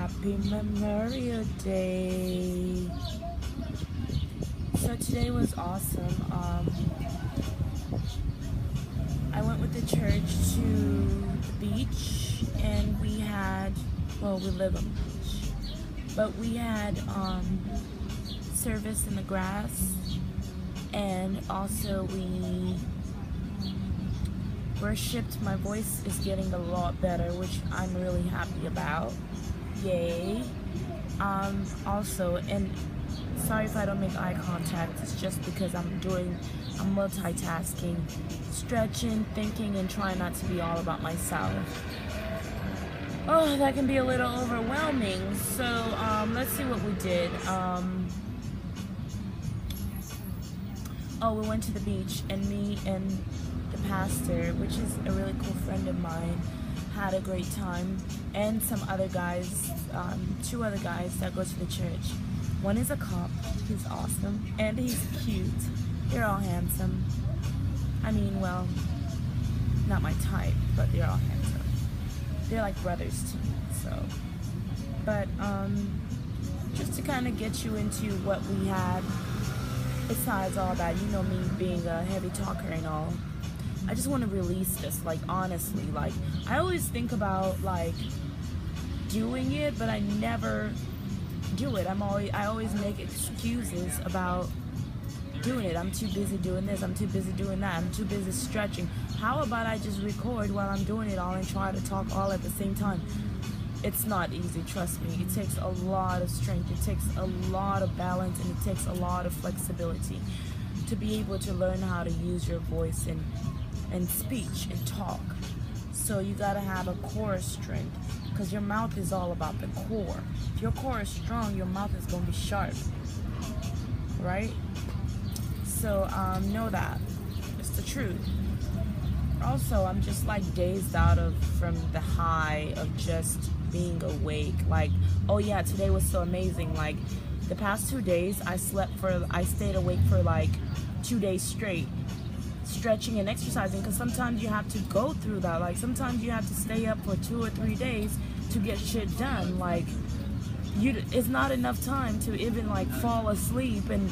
Happy Memorial Day. So today was awesome. I went with the church to the beach, and we had, well, we live on the beach, but we had service in the grass, and also we worshipped. My voice is getting a lot better, which I'm really happy about. Yay. Also, and sorry if I don't make eye contact, it's just because I'm multitasking, stretching, thinking, and trying not to be all about myself. Oh, that can be a little overwhelming. So let's see what we did. We went to the beach, and me and the pastor, which is a really cool friend of mine, had a great time, and some other guys, two other guys that go to the church. One is a cop, he's awesome, and he's cute. They're all handsome. I mean, well, not my type, but they're all handsome. They're like brothers to me, so. But just to kind of get you into what we had, besides all that, you know me being a heavy talker and all, I just want to release this, like, honestly. Like, I always think about, like, doing it, but I never do it. I always make excuses about doing it. I'm too busy doing this, I'm too busy doing that, I'm too busy stretching. How about I just record while I'm doing it all and try to talk all at the same time? It's not easy, trust me. It takes a lot of strength, it takes a lot of balance, and it takes a lot of flexibility to be able to learn how to use your voice and speech and talk. So you gotta have a core strength, because your mouth is all about the core. If your core is strong, your mouth is gonna be sharp, right? So know that. It's the truth. Also, I'm just like dazed out from the high of just being awake. Like, oh yeah, today was so amazing. Like, the past 2 days, I stayed awake for like 2 days straight, stretching and exercising, because sometimes you have to go through that. Like, sometimes you have to stay up for 2 or 3 days to get shit done. Like, it's not enough time to even like fall asleep, and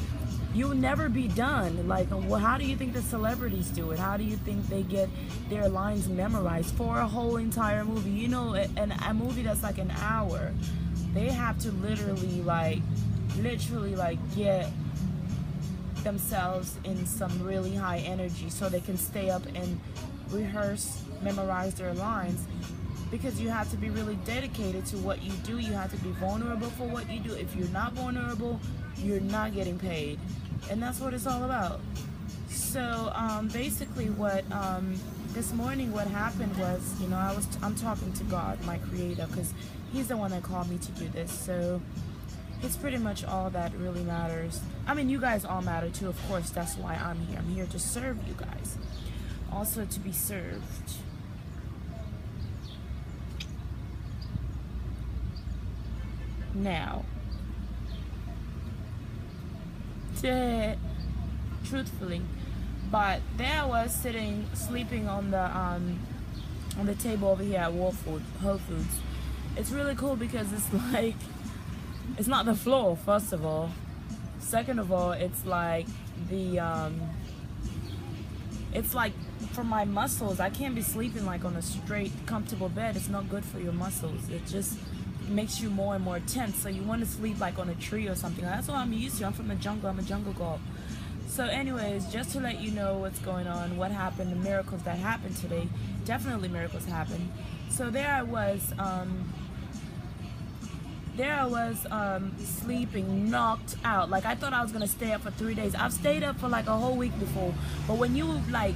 you'll never be done. Like, well, how do you think the celebrities do it? How do you think they get their lines memorized for a whole entire movie? You know, a movie that's like an hour, they have to literally get themselves in some really high energy so they can stay up and rehearse, memorize their lines, because you have to be really dedicated to what you do. You have to be vulnerable for what you do. If you're not vulnerable, you're not getting paid, and that's what it's all about. So basically what this morning what happened was, you know, I'm talking to God, my creator, because he's the one that called me to do this. So it's pretty much all that really matters. I mean, you guys all matter too, of course. That's why I'm here. I'm here to serve you guys, also to be served. Now, truthfully, but there I was sleeping on the table over here at Whole Foods. It's really cool because it's like, it's not the floor, first of all. Second of all, it's like it's like for my muscles. I can't be sleeping like on a straight, comfortable bed. It's not good for your muscles. It just makes you more and more tense. So you want to sleep like on a tree or something. That's what I'm used to. I'm from the jungle. I'm a jungle girl. So anyways, just to let you know what's going on, what happened, the miracles that happened today. Definitely miracles happened. So there I was sleeping, knocked out. Like, I thought I was gonna stay up for 3 days. I've stayed up for like a whole week before, but when you like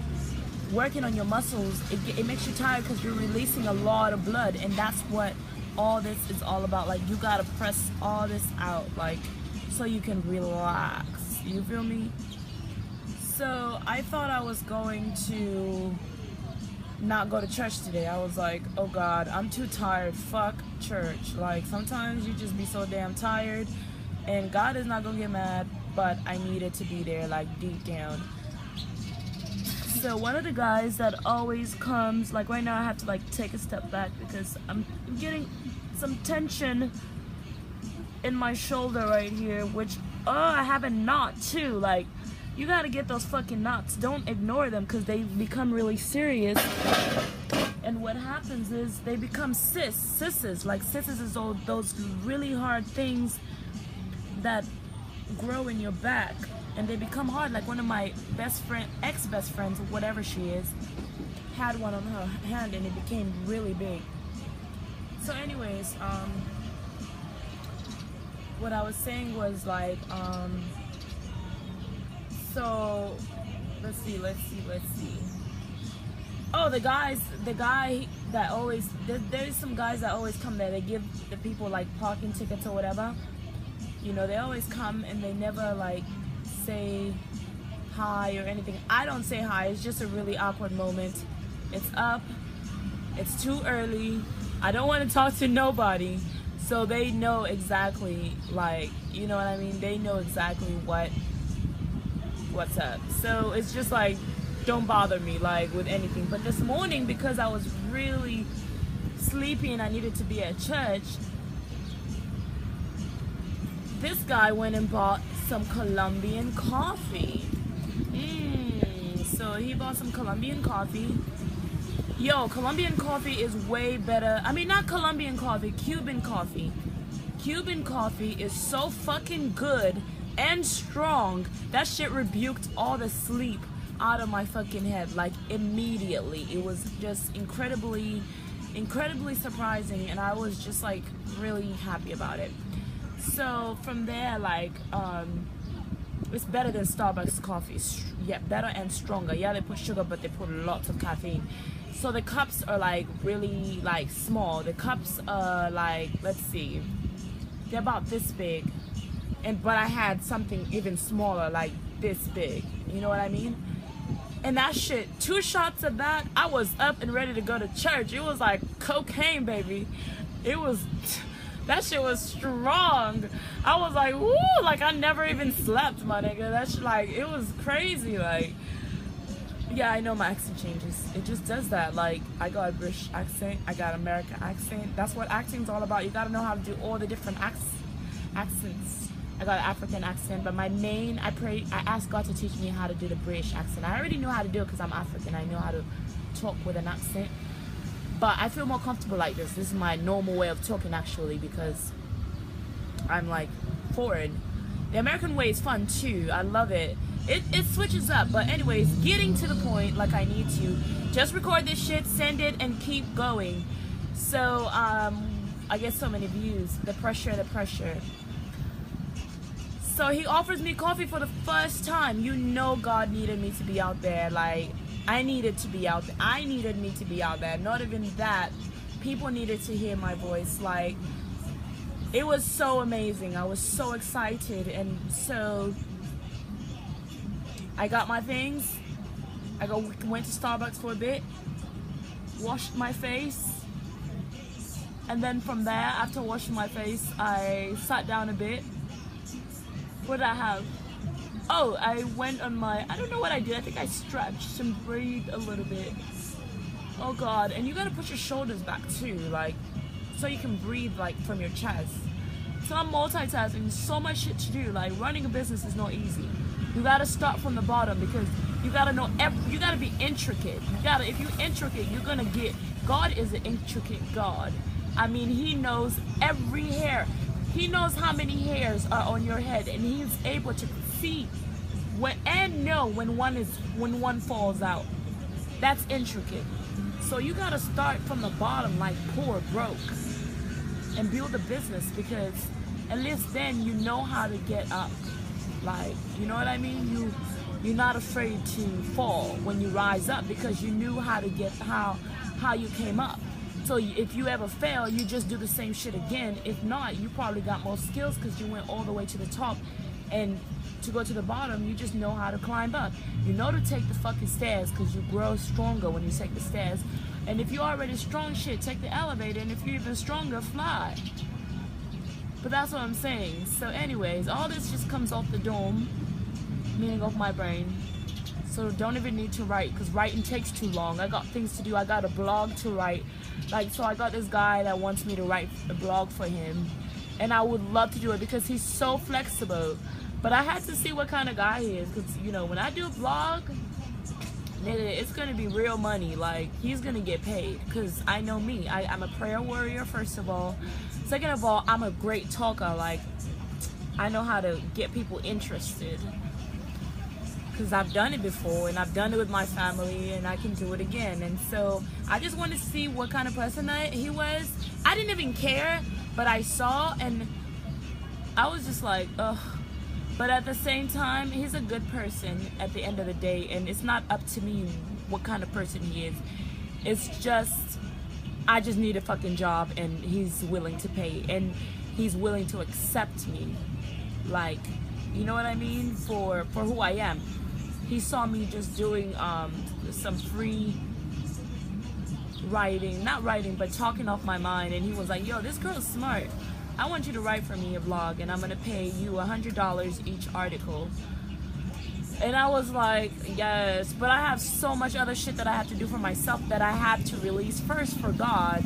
working on your muscles, it makes you tired because you're releasing a lot of blood, and that's what all this is all about. Like, you gotta press all this out, like, so you can relax. You feel me? So I thought I was going to not go to church today. I was like, oh God, I'm too tired. Fuck church. Like, sometimes you just be so damn tired, and God is not gonna get mad, but I needed to be there, like, deep down. So one of the guys that always comes, like right now I have to like take a step back because I'm getting some tension in my shoulder right here, which I have a knot too. Like, you gotta get those fucking knots. Don't ignore them because they become really serious. And what happens is they become cysts. Like cysts is all those really hard things that grow in your back, and they become hard. Like one of my ex-best friends, whatever she is, had one on her hand and it became really big. So anyways, what I was saying was like, so let's see. Oh, the guy that always, there's some guys that always come there. They give the people like parking tickets or whatever. You know, they always come and they never like say hi or anything. I don't say hi. It's just a really awkward moment. It's up. It's too early. I don't want to talk to nobody. So they know exactly, like, you know what I mean? They know exactly what's up. So it's just like, don't bother me like with anything. But this morning, because I was really sleepy and I needed to be at church, this guy went and bought some Colombian coffee. So he bought some Colombian coffee. Yo, Colombian coffee is way better. I mean, not Colombian coffee, Cuban coffee. Cuban coffee is so fucking good and strong. That shit rebuked all the sleep out of my fucking head, like immediately. It was just incredibly surprising, and I was just like really happy about it. So from there, like, it's better than Starbucks coffee. Yeah, better and stronger. Yeah, they put sugar, but they put lots of caffeine. So the cups are like really like small. The cups are like, let's see, they're about this big, but I had something even smaller, like this big. You know what I mean? And that shit, 2 shots of that, I was up and ready to go to church. It was like cocaine, baby. It was, that shit was strong. I was like, woo, like I never even slept, my nigga. That shit, like, it was crazy. Like, yeah, I know my accent changes. It just does that. Like, I got a British accent, I got American accent. That's what acting's all about. You gotta know how to do all the different accents. I got an African accent, but my main, I asked God to teach me how to do the British accent. I already know how to do it because I'm African. I know how to talk with an accent. But I feel more comfortable like this. This is my normal way of talking, actually, because I'm like foreign. The American way is fun too. I love it. It switches up. But anyways, getting to the point, like I need to just record this shit, send it, and keep going. So I get so many views. The pressure. So he offers me coffee for the first time. You know, God needed me to be out there. Like, I needed to be out there. I needed me to be out there. Not even that. People needed to hear my voice. Like, it was so amazing. I was so excited. And so I got my things. Went to Starbucks for a bit. Washed my face. And then from there, after washing my face, I sat down a bit. What did I have? Oh, I went on my, I don't know what I did. I think I stretched and breathed a little bit. Oh God, and you gotta put your shoulders back too, like, so you can breathe like from your chest. So I'm multitasking, so much shit to do. Like, running a business is not easy. You gotta start from the bottom because you gotta know, you gotta be intricate. If you're intricate, you're gonna get, God is an intricate God. I mean, He knows every hair. He knows how many hairs are on your head, and He's able to see and know when one falls out. That's intricate. So you gotta start from the bottom, like poor, broke, and build a business, because at least then you know how to get up. Like, you know what I mean? You're not afraid to fall when you rise up because you knew how to get how you came up. So if you ever fail, you just do the same shit again. If not, you probably got more skills because you went all the way to the top. And to go to the bottom, you just know how to climb up. You know to take the fucking stairs because you grow stronger when you take the stairs. And if you're already strong, shit, take the elevator. And if you're even stronger, fly. But that's what I'm saying. So anyways, all this just comes off the dome, meaning off my brain. so don't even need to write, because writing takes too long. I got things to do. I got a blog to write. Like, so I got this guy that wants me to write a blog for him, and I would love to do it because he's so flexible. But I had to see what kind of guy he is, because, you know, when I do a blog, nigga, it's gonna be real money. Like, he's gonna get paid, because I know me. I'm a prayer warrior, first of all. Second of all, I'm a great talker. Like, I know how to get people interested, because I've done it before, and I've done it with my family, and I can do it again. And so I just wanted to see what kind of person he was. I didn't even care, but I saw, and I was just like, ugh. But at the same time, he's a good person at the end of the day, and it's not up to me what kind of person he is. It's just, I just need a fucking job, and he's willing to pay, and he's willing to accept me. Like, you know what I mean? For who I am. He saw me just doing some free writing, not writing, but talking off my mind, and he was like, yo, this girl's smart. I want you to write for me a blog, and I'm gonna pay you $100 each article. And I was like, yes, but I have so much other shit that I have to do for myself that I have to release first for God.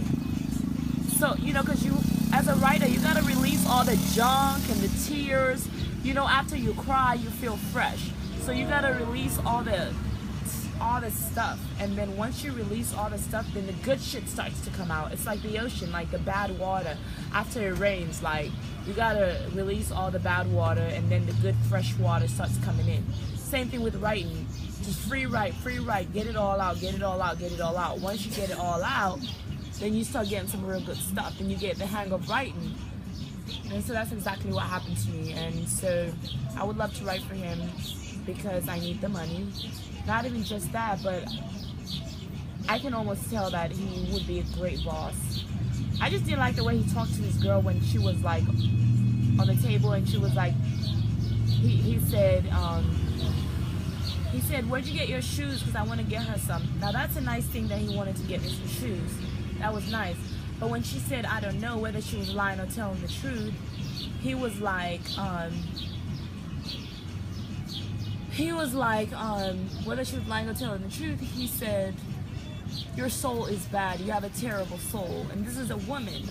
So, you know, because you, as a writer, you gotta release all the junk and the tears. You know, after you cry, you feel fresh. So you gotta release all the stuff, and then once you release all the stuff, then the good shit starts to come out. It's like the ocean, like the bad water after it rains. Like, you gotta release all the bad water, and then the good fresh water starts coming in. Same thing with writing. Just free write, get it all out, get it all out, get it all out. Once you get it all out, then you start getting some real good stuff, and you get the hang of writing. And so that's exactly what happened to me. And so I would love to write for him, because I need the money. Not even just that, but I can almost tell that he would be a great boss. I just didn't like the way he talked to this girl when she was like on the table, and she was like, he said, where'd you get your shoes? Because I want to get her some. Now that's a nice thing that he wanted to get me some shoes. That was nice. But when she said, I don't know whether she was lying or telling the truth, he was like, whether she was lying or telling the truth, he said, your soul is bad, you have a terrible soul. And this is a woman.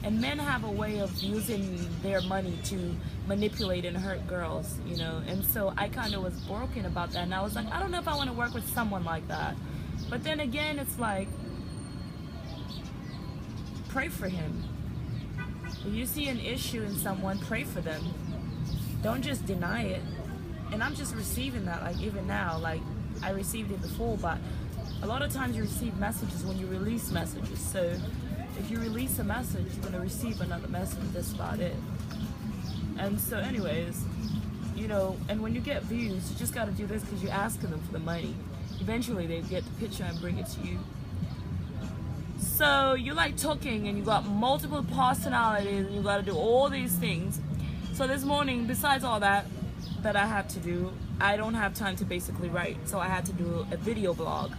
And men have a way of using their money to manipulate and hurt girls, you know. And so I kind of was broken about that. And I was like, I don't know if I want to work with someone like that. But then again, it's like, pray for him. If you see an issue in someone, pray for them. Don't just deny it. And I'm just receiving that, like, even now. Like, I received it before, but a lot of times you receive messages when you release messages. So if you release a message, you're going to receive another message. That's about it. And so anyways, you know, and when you get views, you just got to do this because you're asking them for the money. Eventually they get the picture and bring it to you. So you like talking, and you got multiple personalities, and you got to do all these things. So this morning, besides all that I have to do, I don't have time to basically write. So I had to do a video blog.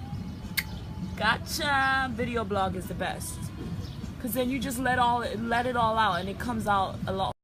Gotcha! Video blog is the best. Because then you just let it all out, and it comes out a lot